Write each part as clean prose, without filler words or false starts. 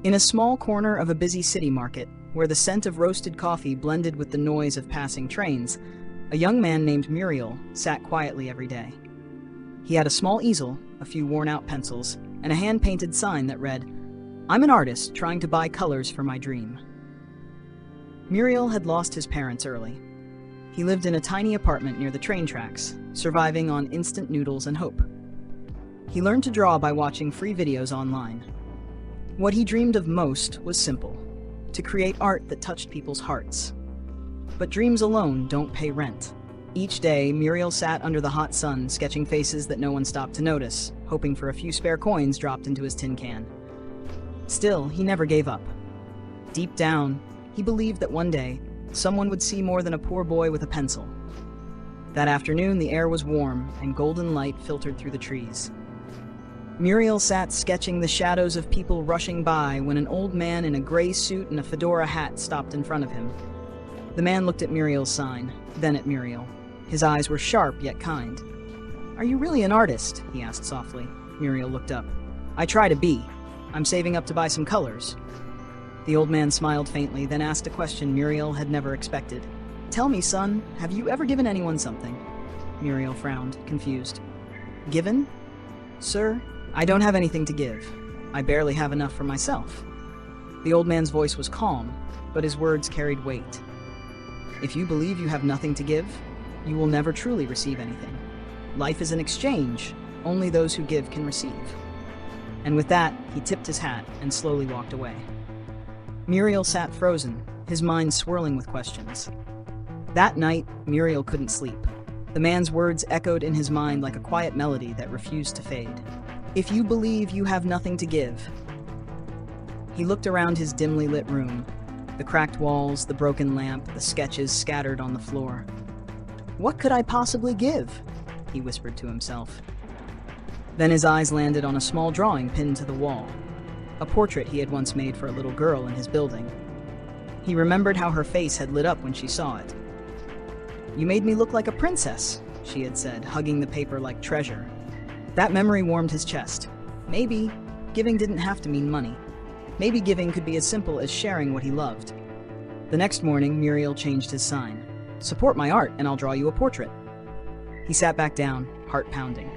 In a small corner of a busy city market, where the scent of roasted coffee blended with the noise of passing trains, a young man named Muriel sat quietly every day. He had a small easel, a few worn-out pencils, and a hand-painted sign that read, "I'm an artist trying to buy colors for my dream." Muriel had lost his parents early. He lived in a tiny apartment near the train tracks, surviving on instant noodles and hope. He learned to draw by watching free videos online. What he dreamed of most was simple: to create art that touched people's hearts. But dreams alone don't pay rent. Each day, Muriel sat under the hot sun, sketching faces that no one stopped to notice, hoping for a few spare coins dropped into his tin can. Still, he never gave up. Deep down, he believed that one day, someone would see more than a poor boy with a pencil. That afternoon, the air was warm, and golden light filtered through the trees. Muriel sat sketching the shadows of people rushing by when an old man in a gray suit and a fedora hat stopped in front of him. The man looked at Muriel's sign, then at Muriel. His eyes were sharp yet kind. "Are you really an artist?" he asked softly. Muriel looked up. "I try to be. I'm saving up to buy some colors." The old man smiled faintly, then asked a question Muriel had never expected. "Tell me, son, have you ever given anyone something?" Muriel frowned, confused. "Given? Sir, I don't have anything to give. I barely have enough for myself." The old man's voice was calm, but his words carried weight. "If you believe you have nothing to give, you will never truly receive anything. Life is an exchange. Only those who give can receive." And with that, he tipped his hat and slowly walked away. Muriel sat frozen, his mind swirling with questions. That night, Muriel couldn't sleep. The man's words echoed in his mind like a quiet melody that refused to fade. "If you believe you have nothing to give." He looked around his dimly lit room, the cracked walls, the broken lamp, the sketches scattered on the floor. "What could I possibly give?" he whispered to himself. Then his eyes landed on a small drawing pinned to the wall, a portrait he had once made for a little girl in his building. He remembered how her face had lit up when she saw it. "You made me look like a princess," she had said, hugging the paper like treasure. That memory warmed his chest. Maybe giving didn't have to mean money. Maybe giving could be as simple as sharing what he loved. The next morning, Muriel changed his sign. "Support my art and I'll draw you a portrait." He sat back down, heart pounding.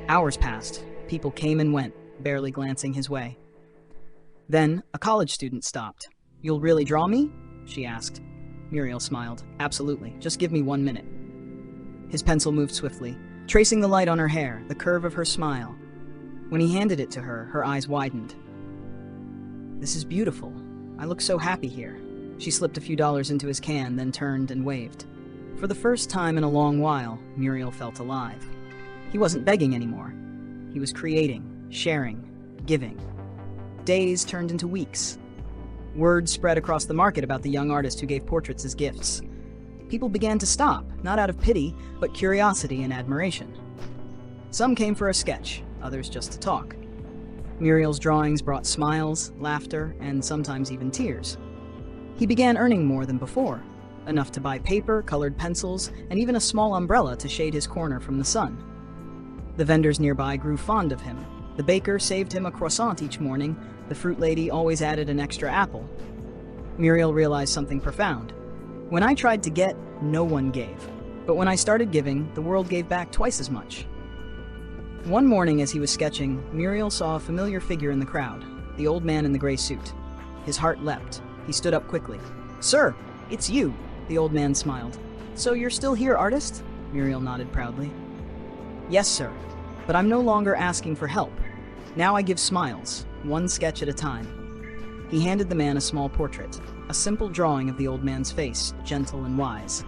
Hours passed. People came and went, barely glancing his way. Then, a college student stopped. "You'll really draw me?" she asked. Muriel smiled. "Absolutely. Just give me 1 minute." His pencil moved swiftly, tracing the light on her hair, the curve of her smile. When he handed it to her, her eyes widened. "This is beautiful. I look so happy here." She slipped a few dollars into his can, then turned and waved. For the first time in a long while, Muriel felt alive. He wasn't begging anymore. He was creating, sharing, giving. Days turned into weeks. Word spread across the market about the young artist who gave portraits as gifts. People began to stop, not out of pity, but curiosity and admiration. Some came for a sketch, others just to talk. Muriel's drawings brought smiles, laughter, and sometimes even tears. He began earning more than before, enough to buy paper, colored pencils, and even a small umbrella to shade his corner from the sun. The vendors nearby grew fond of him. The baker saved him a croissant each morning. The fruit lady always added an extra apple. Muriel realized something profound. When I tried to get, no one gave. But when I started giving, the world gave back twice as much. One morning as he was sketching, Muriel saw a familiar figure in the crowd, the old man in the gray suit. His heart leapt. He stood up quickly. "Sir, it's you," the old man smiled. "So you're still here, artist?" Muriel nodded proudly. "Yes, sir, but I'm no longer asking for help. Now I give smiles, one sketch at a time." He handed the man a small portrait, a simple drawing of the old man's face, gentle and wise.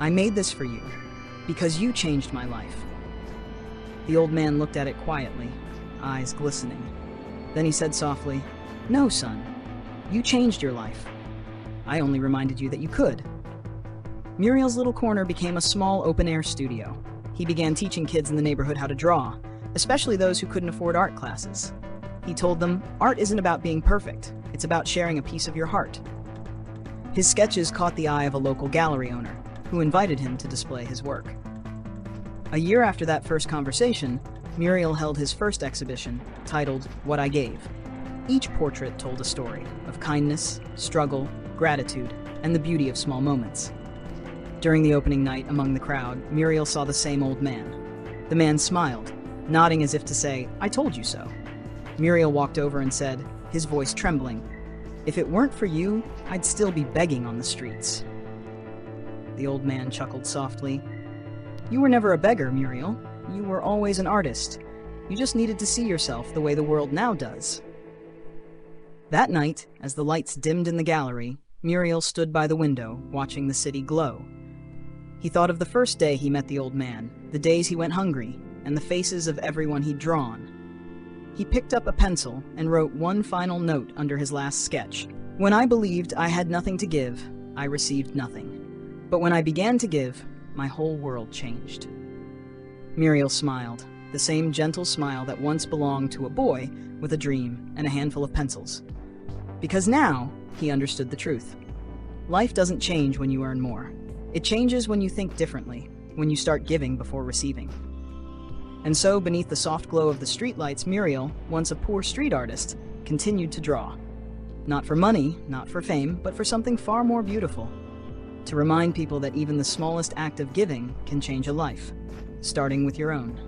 "I made this for you, because you changed my life." The old man looked at it quietly, eyes glistening. Then he said softly, "No, son, you changed your life. I only reminded you that you could." Muriel's little corner became a small open-air studio. He began teaching kids in the neighborhood how to draw, especially those who couldn't afford art classes. He told them, art isn't about being perfect, it's about sharing a piece of your heart. His sketches caught the eye of a local gallery owner, who invited him to display his work. A year after that first conversation, Muriel held his first exhibition, titled What I Gave. Each portrait told a story of kindness, struggle, gratitude, and the beauty of small moments. During the opening night among the crowd, Muriel saw the same old man. The man smiled, nodding as if to say, "I told you so." Muriel walked over and said, his voice trembling, "If it weren't for you, I'd still be begging on the streets." The old man chuckled softly. "You were never a beggar, Muriel. You were always an artist. You just needed to see yourself the way the world now does." That night, as the lights dimmed in the gallery, Muriel stood by the window, watching the city glow. He thought of the first day he met the old man, the days he went hungry, and the faces of everyone he'd drawn. He picked up a pencil and wrote one final note under his last sketch. "When I believed I had nothing to give, I received nothing. But when I began to give, my whole world changed." Muriel smiled, the same gentle smile that once belonged to a boy with a dream and a handful of pencils. Because now, he understood the truth. Life doesn't change when you earn more. It changes when you think differently, when you start giving before receiving. And so, beneath the soft glow of the streetlights, Muriel, once a poor street artist, continued to draw. Not for money, not for fame, but for something far more beautiful. To remind people that even the smallest act of giving can change a life, starting with your own.